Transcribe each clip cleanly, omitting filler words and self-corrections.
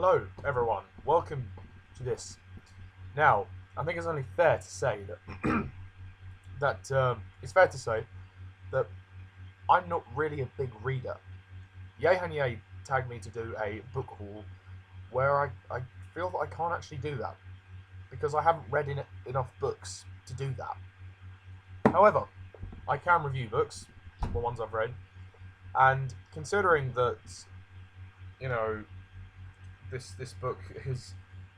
Hello, everyone. Welcome to this. Now, I think it's only fair to say that it's fair to say that I'm not really a big reader. Ye and Ye tagged me to do a book haul where I feel that I can't actually do that because I haven't read enough books to do that. However, I can review books, the ones I've read, and considering that you know this book is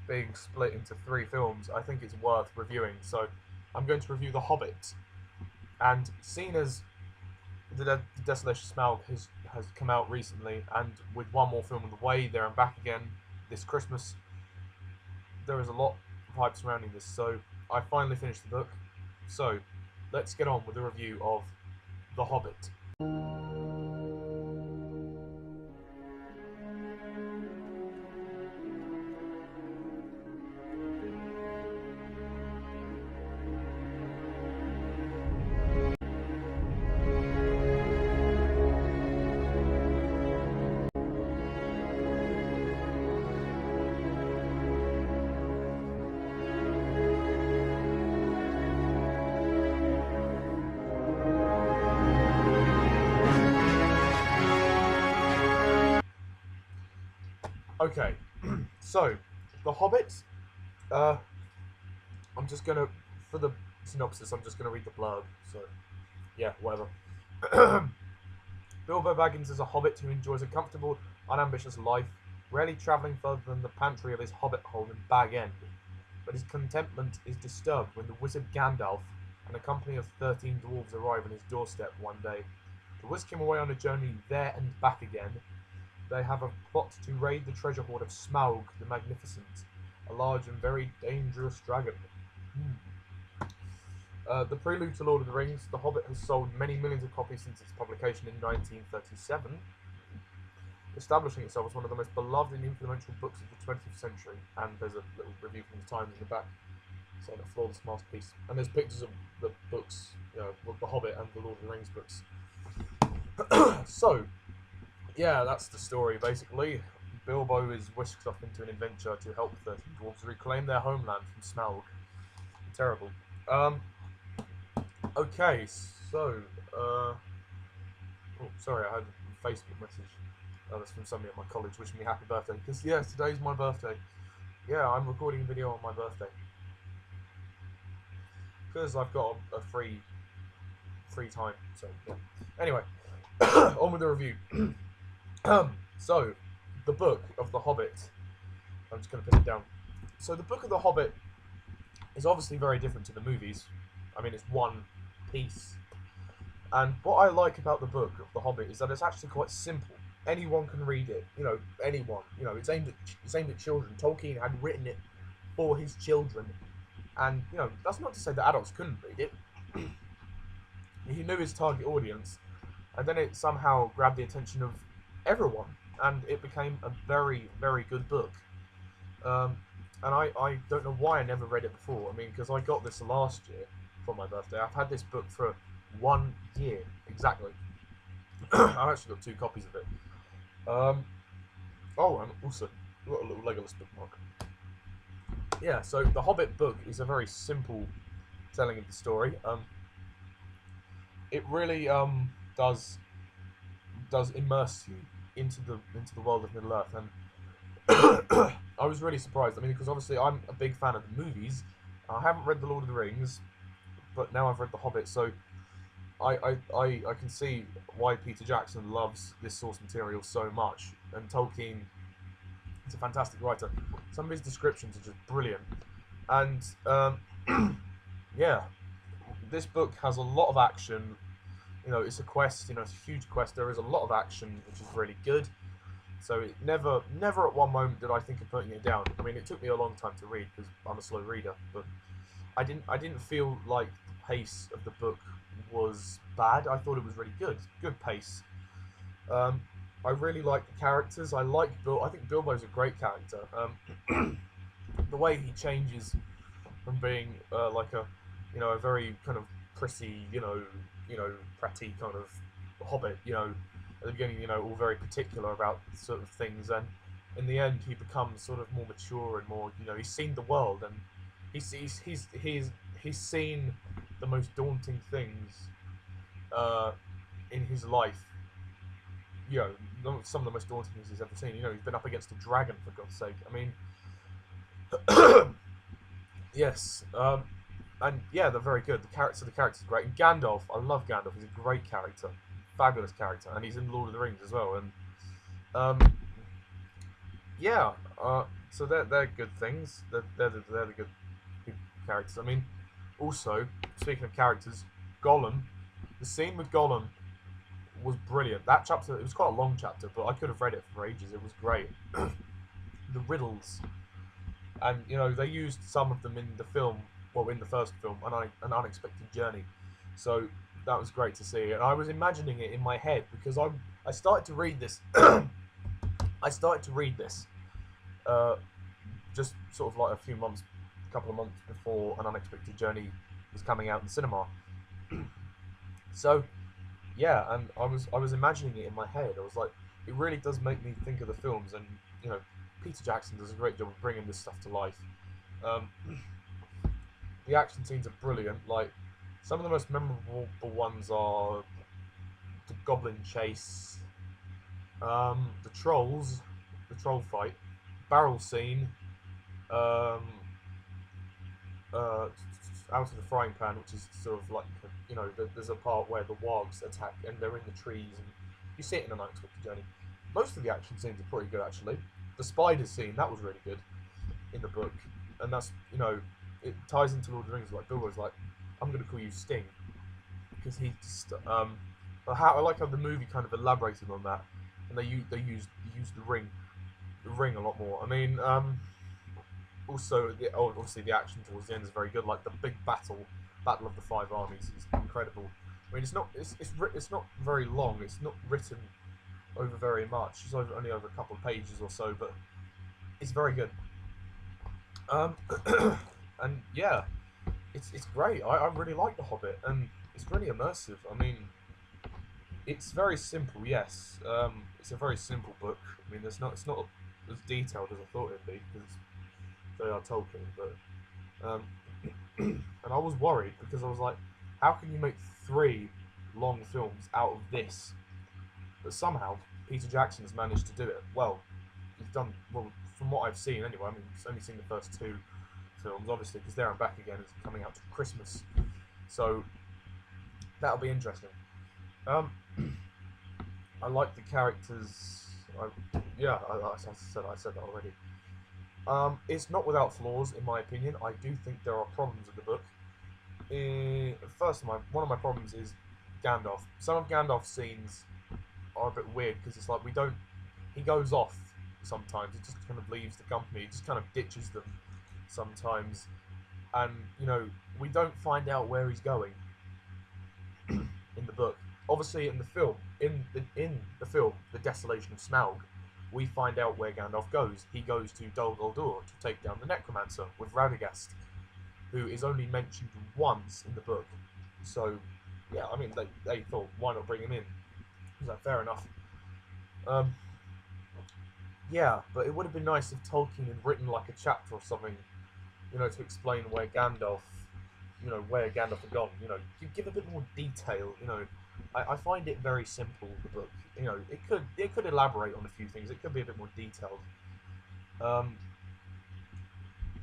being split into three films, I think it's worth reviewing. So I'm going to review The Hobbit. And seeing as the Desolation Smaug has come out recently, and with one more film on the way, there and back again this Christmas, there is a lot of hype surrounding this. So I finally finished the book. So let's get on with the review of The Hobbit. Okay, so The Hobbit. Uh, I'm just gonna for the synopsis. I'm just gonna read the blurb. So yeah, whatever. Bilbo Baggins is a hobbit who enjoys a comfortable, unambitious life, rarely travelling further than the pantry of his hobbit hole in Bag End. But his contentment is disturbed when the wizard Gandalf and a company of 13 dwarves arrive on his doorstep one day. To whisk him away on a journey there and back again, they have a plot to raid the treasure hoard of Smaug the Magnificent, a large and very dangerous dragon. The prelude to Lord of the Rings, The Hobbit has sold many millions of copies since its publication in 1937, establishing itself as one of the most beloved and influential books of the 20th century. And there's a little review from the Times in the back, saying a flawless masterpiece. And there's pictures of the books, The Hobbit and the Lord of the Rings books. So, yeah, that's the story basically. Bilbo is whisked off into an adventure to help the 13 dwarves reclaim their homeland from Smaug. Terrible. Okay, so, oh, sorry, I had a Facebook message. That's from somebody at my college wishing me happy birthday. Because, yes, today's my birthday. Yeah, I'm recording a video on my birthday. Because I've got a free time, so, yeah. Anyway, on with the review. So, the book of The Hobbit. I'm just going to put it down. So, the book of The Hobbit is obviously very different to the movies. I mean, it's one piece. And what I like about the book of The Hobbit is that it's actually quite simple. Anyone can read it. Anyone. It's aimed at children. Tolkien had written it for his children, and that's not to say that adults couldn't read it. He knew his target audience, and then it somehow grabbed the attention of everyone, and it became a very, very good book. And I don't know why I never read it before. I mean, because I got this last year for my birthday. I've had this book for 1 year exactly. I've actually got 2 copies of it. Oh, and also got a little Legolas bookmark. Yeah, so the Hobbit book is a very simple telling of the story. It really does immerse you into the world of Middle Earth, and I was really surprised. I mean, because obviously I'm a big fan of the movies. I haven't read the Lord of the Rings, but now I've read the Hobbit, so I can see why Peter Jackson loves this source material so much, and Tolkien is a fantastic writer. Some of his descriptions are just brilliant, and yeah, this book has a lot of action. It's a quest. It's a huge quest. There is a lot of action, which is really good. So it never at one moment did I think of putting it down. I mean, it took me a long time to read because I'm a slow reader, but I didn't feel like the pace of the book was bad. I thought it was really good pace. I really like the characters. I think Bilbo's a great character. The way he changes from being like a very kind of prissy, pratty kind of hobbit, at the beginning, all very particular about sort of things, and in the end he becomes sort of more mature and more, he's seen the world, and he's seen the most daunting things uh, in his life. Some of the most daunting things he's ever seen. He's been up against a dragon, for God's sake. I mean, yes, and yeah, they're very good. The character's great. And Gandalf, I love Gandalf. He's a great character, fabulous character, and he's in Lord of the Rings as well. And yeah, so they're good things. They're the good characters. I mean, also speaking of characters, Gollum, the scene with Gollum was brilliant. That chapter, it was quite a long chapter, but I could have read it for ages. It was great. The riddles, and they used some of them in the film. Well, in the first film, an unexpected journey. So that was great to see, and I was imagining it in my head because I started to read this. I started to read this just sort of like a couple of months before An Unexpected Journey was coming out in the cinema. So yeah, and I was imagining it in my head. I was like, it really does make me think of the films, and Peter Jackson does a great job of bringing this stuff to life. The action scenes are brilliant. Like, some of the most memorable ones are the Goblin chase, the trolls, the troll fight, barrel scene, um, out of the frying pan, which is sort of like, there's a part where the wargs attack and they're in the trees, and you see it in An Unexpected Journey. Most of the action scenes are pretty good, actually. The spider scene, that was really good in the book, and that's, it ties into Lord of the Rings. Like, Bilbo's like, I'm going to call you Sting, because he just, I like how the movie kind of elaborated on that, and they used the ring a lot more. I mean, also, obviously the action towards the end is very good. Like the big battle of the Five Armies is incredible. I mean, it's not very long. It's not written over very much. It's only over a couple of pages or so, but it's very good. And yeah, it's great. I really like The Hobbit, and it's really immersive. I mean, it's very simple. Yes, it's a very simple book. I mean, it's not as detailed as I thought it'd be, because J.R.R Tolkien, but and I was worried because I was like, how can you make 3 long films out of this? But somehow Peter Jackson has managed to do it well. He's done well from what I've seen anyway. I mean, I've only seen the first 2 films, obviously, because There and Back Again is coming out to Christmas, so that'll be interesting. I like the characters. I said that already. It's not without flaws, in my opinion. I do think there are problems with the book. One of my problems is Gandalf. Some of Gandalf's scenes are a bit weird, because it's like he goes off sometimes. He just kind of leaves the company. He just kind of ditches them sometimes, and we don't find out where he's going in the book. Obviously, in the film, The Desolation of Smaug, we find out where Gandalf goes. He goes to Dol Guldur to take down the Necromancer with Radagast, who is only mentioned once in the book. So, yeah, I mean, they thought, why not bring him in? So, fair enough. Yeah, but it would have been nice if Tolkien had written like a chapter or something, to explain where Gandalf had gone. You give a bit more detail. I find it very simple, the book. It could elaborate on a few things. It could be a bit more detailed.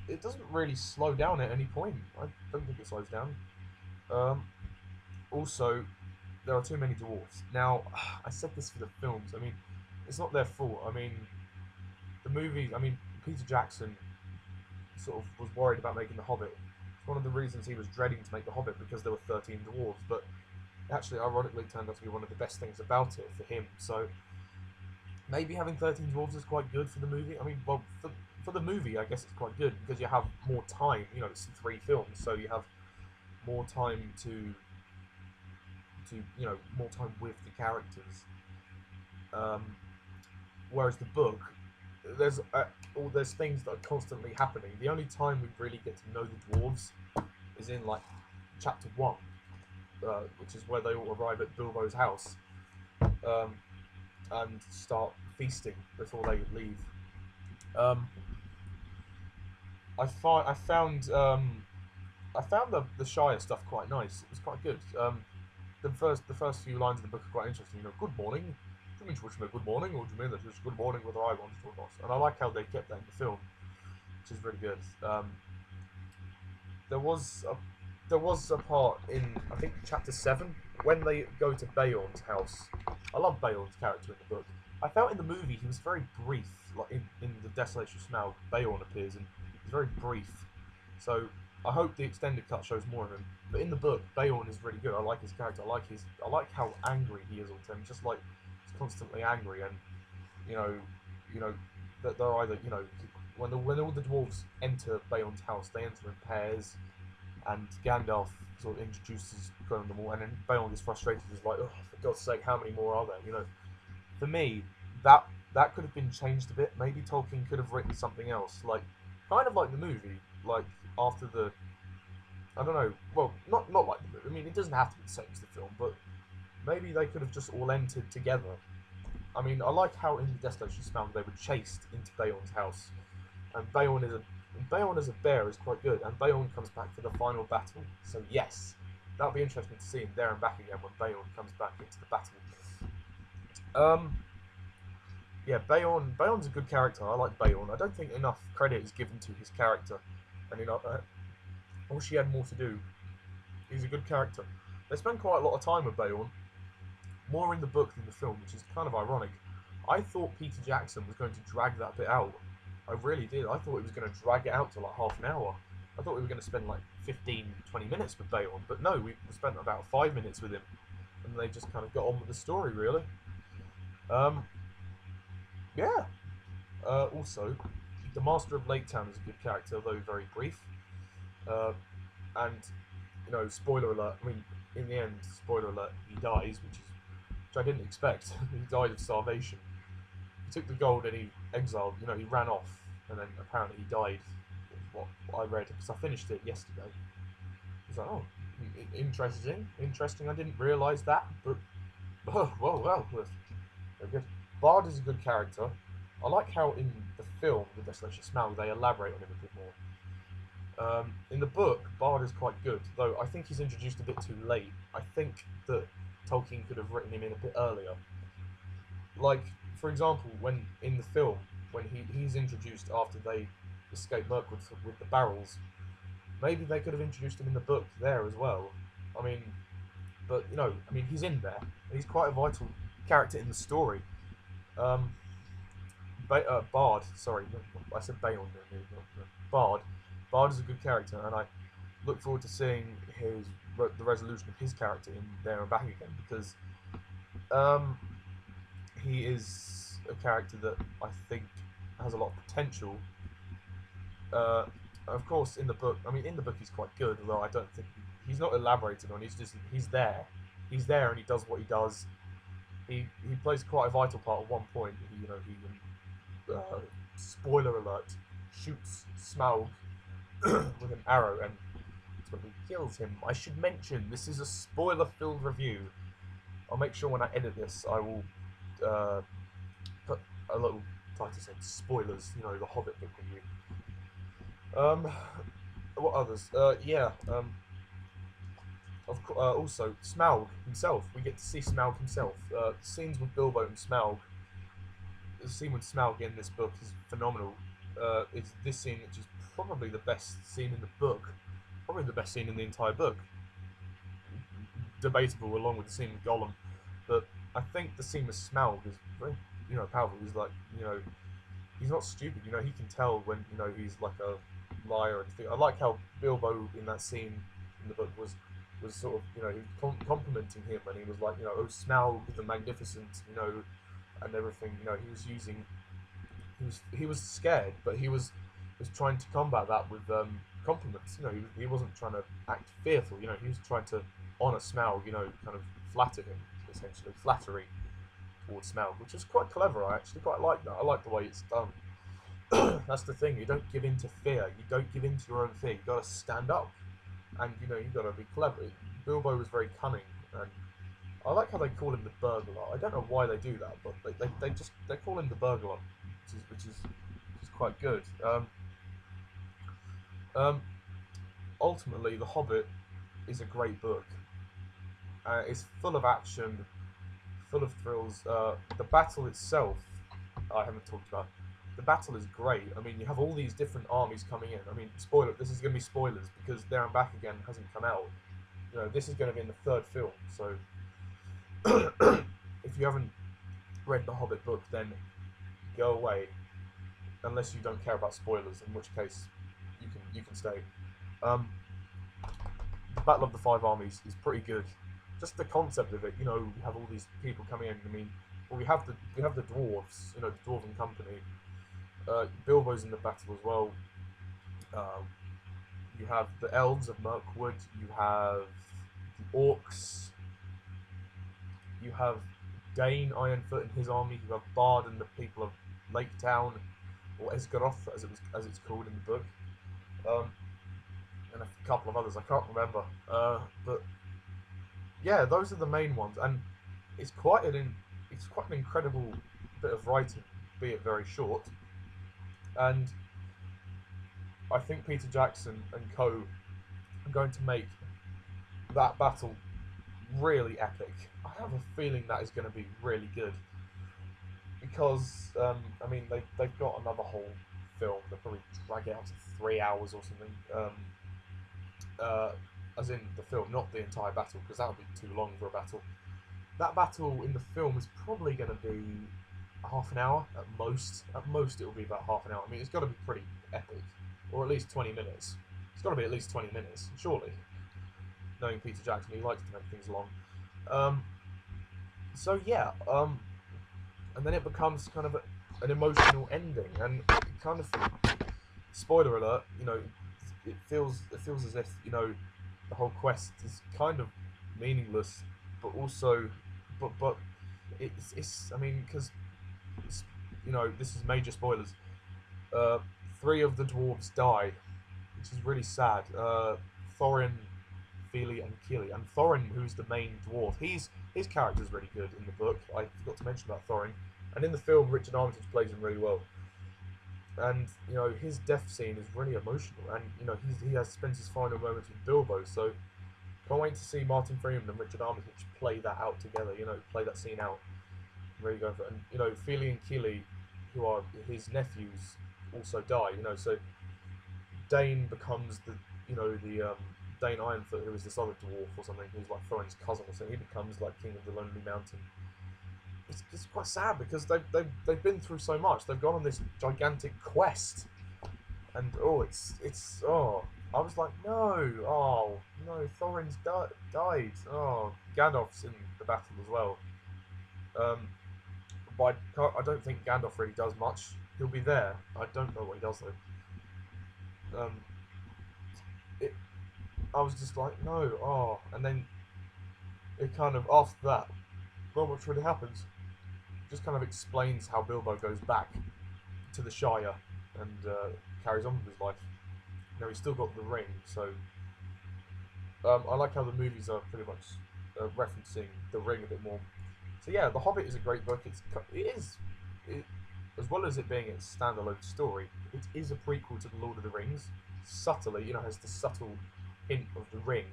It doesn't really slow down at any point. I don't think it slows down. Also, there are too many dwarves. Now, I said this for the films. I mean, it's not their fault. I mean, the movies. I mean, Peter Jackson sort of was worried about making The Hobbit. It's one of the reasons he was dreading to make The Hobbit, because there were 13 dwarves. But actually, ironically, it turned out to be one of the best things about it for him. So maybe having 13 dwarves is quite good for the movie. I mean, well, for the movie, I guess it's quite good because you have more time. It's 3 films, so you have more time to more time with the characters. Whereas the book, there's things that are constantly happening. The only time we really get to know the dwarves is in like chapter 1, which is where they all arrive at Bilbo's house and start feasting before they leave. Um, I found the Shire stuff quite nice. It was quite good. The first few lines of the book are quite interesting. Good morning. Do you mean to wish me a good morning, or do you mean that it's good morning whether I want it or not? And I like how they kept that in the film, which is really good. There was a there was a part in, I think, chapter 7 when they go to Beorn's house. I love Beorn's character in the book. I felt in the movie he was very brief. Like in the Desolation of Smaug, Beorn appears and he's very brief. So I hope the extended cut shows more of him. But in the book, Beorn is really good. I like his character. I like how angry he is all the time. Just like he's constantly angry, and you know, you know that they're either when all the dwarves enter Beorn's house, they enter in pairs, and Gandalf sort of introduces them all, and then Beorn gets frustrated. He's like, "Oh, for God's sake, how many more are there?" For me, that could have been changed a bit. Maybe Tolkien could have written something else, like kind of like the movie, like after the I don't know. Well, not like the movie. I mean, it doesn't have to be the same as the film, but maybe they could have just all entered together. I mean, I like how in the Desolation of Smaug they were chased into Beorn's house, and Beorn as a bear is quite good, and Beorn comes back for the final battle. So yes, that'll be interesting to see him there and back again when Beorn comes back into the battle. Um, yeah, Beorn's a good character. I like Beorn. I don't think enough credit is given to his character, and I wish he had more to do. He's a good character. They spend quite a lot of time with Beorn, more in the book than the film, which is kind of ironic. I thought Peter Jackson was going to drag that bit out. I really did. I thought he was going to drag it out to like half an hour. I thought we were going to spend like 15, 20 minutes with Beorn, but no, we spent about 5 minutes with him, and they just kind of got on with the story, really. Um, yeah. Also, the Master of Lake Town is a good character, though very brief. Uh, and spoiler alert. I mean, in the end, spoiler alert, he dies, which I didn't expect. He died of starvation. He took the gold and he exiled. He ran off, and then apparently he died. What I read, because I finished it yesterday. It's like, oh, interesting. I didn't realise that, but well, very good. Bard is a good character. I like how in the film, The Desolation of Smaug, they elaborate on him a bit more. In the book, Bard is quite good, though I think he's introduced a bit too late. I think that Tolkien could have written him in a bit earlier. Like, for example, when in the film, when he's introduced after they escape Mirkwood with the barrels, maybe they could have introduced him in the book there as well. I mean, but he's in there. He's quite a vital character in the story. Um, Bard, sorry, I said Bayon there. Bard. Bard is a good character, and I look forward to seeing the resolution of his character in There and Back Again, because he is a character that I think has a lot of potential. Of course, in the book, he's quite good, although I don't think he's not elaborated on. He's there. He's there, and he does what he does. He plays quite a vital part at one point. Spoiler alert, shoots Smaug with an arrow, and ultimately kills him. I should mention this is a spoiler-filled review. I'll make sure when I edit this, I will put a little title saying spoilers. The Hobbit book review. What others? Also, Smaug himself. We get to see Smaug himself. Scenes with Bilbo and Smaug. The scene with Smaug in this book is phenomenal. It's this scene, which is probably the best scene in the book. Probably the best scene in the entire book. Debatable, along with the scene with Gollum. But I think the scene with Smaug is very, powerful. He's like, he's not stupid. He can tell when, he's like a liar. I like how Bilbo in that scene in the book was sort of, he was complimenting him, and he was like, oh, Smaug the Magnificent, and everything. He was scared, but he was trying to combat that with compliments. He wasn't trying to act fearful. He was trying to honor Smaug. Kind of flatter him, essentially flattery towards Smaug, which is quite clever. I actually quite like that. I like the way it's done. That's the thing. You don't give in to fear. You don't give in to your own fear. You got to stand up, and you got to be clever. Bilbo was very cunning, and I like how they call him the burglar. I don't know why they do that, but they call him the burglar, which is quite good. Um, Ultimately, The Hobbit is a great book. It's full of action, full of thrills. The battle itself, I haven't talked about. The battle is great. I mean, you have all these different armies coming in. I mean, spoiler. This is going to be spoilers because There and Back Again hasn't come out. You know, this is going to be in the third film. So, if you haven't read the Hobbit book, then go away. Unless you don't care about spoilers, in which case you can stay. Um, the Battle of the Five Armies is pretty good. Just the concept of it, you know, we have all these people coming in. I mean, well, we have the dwarves, you know, the dwarven company. Bilbo's in the battle as well. Um, you have the elves of Mirkwood. You have the orcs. You have Dane Ironfoot and his army. You have Bard and the people of Lake Town, or Esgaroth as it's called in the book. Um, and a couple of others I can't remember. But yeah, those are the main ones, and it's quite an incredible bit of writing, be it very short. And I think Peter Jackson and co are going to make that battle really epic. I have a feeling that is going to be really good because I mean they've got another whole film. They'll probably drag it out to 3 hours or something. As in the film, not the entire battle, because that would be too long for a battle. That battle in the film is probably going to be half an hour at most. At most, it will be about half an hour. I mean, it's got to be pretty epic, or at least 20 minutes. It's got to be at least 20 minutes, surely. Knowing Peter Jackson, he likes to make things long. So yeah, and then it becomes kind of an emotional ending, and it kind of, spoiler alert, you know, it feels as if, you know, the whole quest is kind of meaningless, but also, but it's I mean, because, you know, this is major spoilers. Uh, Three of the dwarves die, which is really sad. Thorin, Fili, and Kili. And Thorin, who's the main dwarf, his character's really good in the book. I forgot to mention about Thorin. And in the film, Richard Armitage plays him really well. And, you know, his death scene is really emotional. And, you know, he has spent his final moments with Bilbo. So, can't wait to see Martin Freeman and Richard Armitage play that out together. You know, play that scene out. Really going for it. And, you know, Fili and Kili, who are his nephews, also die. You know, so Dane becomes the Dane Ironfoot, who is this other dwarf or something, who's like Thorin's cousin or something. He becomes like king of the Lonely Mountain. It's quite sad because they've been through so much. They've gone on this gigantic quest, and I was like, no, Thorin's died. Oh, Gandalf's in the battle as well. But I don't think Gandalf really does much. He'll be there. I don't know what he does though. It, I was just like, no, and then it kind of, after that, not much really happens. Just kind of explains how Bilbo goes back to the Shire and carries on with his life. You know, he's still got the ring, so I like how the movies are pretty much referencing the ring a bit more. So yeah, The Hobbit is a great book. As well as it being a standalone story, it is a prequel to The Lord of the Rings. Subtly, you know, has the subtle hint of the ring.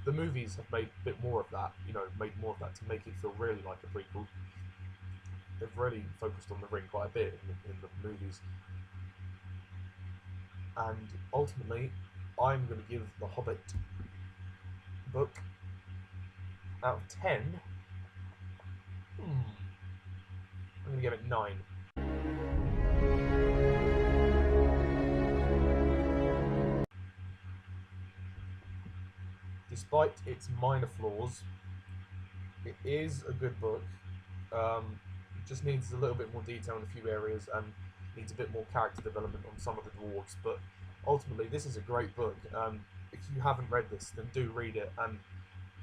The movies have made a bit more of that, you know, to make it feel really like a prequel. They've really focused on the ring quite a bit in the movies. And ultimately, I'm going to give The Hobbit book out of 10. I'm going to give it 9. Despite its minor flaws, it is a good book. It just needs a little bit more detail in a few areas and needs a bit more character development on some of the dwarves. But ultimately, this is a great book. If you haven't read this, then do read it. And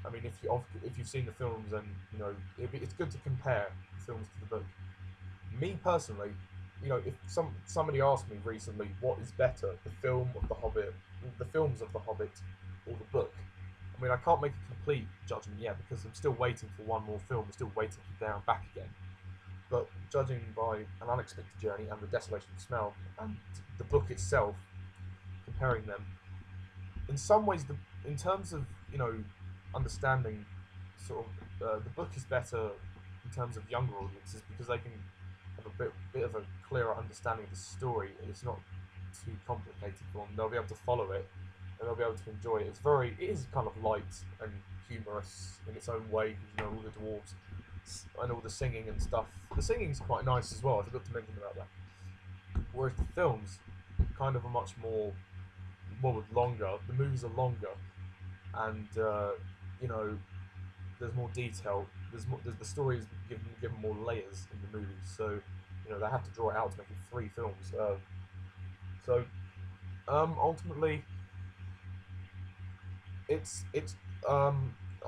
I mean, if you've seen the films, and you know, it's good to compare the films to the book. Me personally, you know, if somebody asked me recently what is better, the films of The Hobbit, or the book, I mean, I can't make a complete judgment yet because I'm still waiting for one more film. I'm still waiting for There and Back Again. but judging by An Unexpected Journey and The Desolation of Smell and the book itself, comparing them, in some ways, in terms of understanding, sort of the book is better in terms of younger audiences because they can have a bit of a clearer understanding of the story. It's not too complicated for them. They'll be able to follow it and they'll be able to enjoy it. It is kind of light and humorous in its own way. All the dwarves and all the singing and stuff. The singing's quite nice as well. I forgot to mention about that. Whereas the films kind of are much more, well, longer. The movies are longer, and there's more detail. The story is given more layers in the movies. So they have to draw it out to make it 3 films. Ultimately, it's I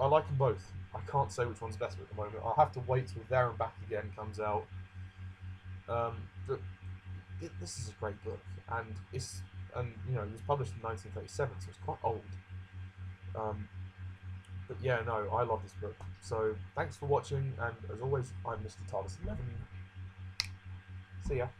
like them both. I can't say which one's better at the moment. I'll have to wait till There and Back Again comes out. But this is a great book, and it was published in 1937, so it's quite old. But yeah, no, I love this book. So thanks for watching, and as always, I'm Mr. TARDIS11. See ya.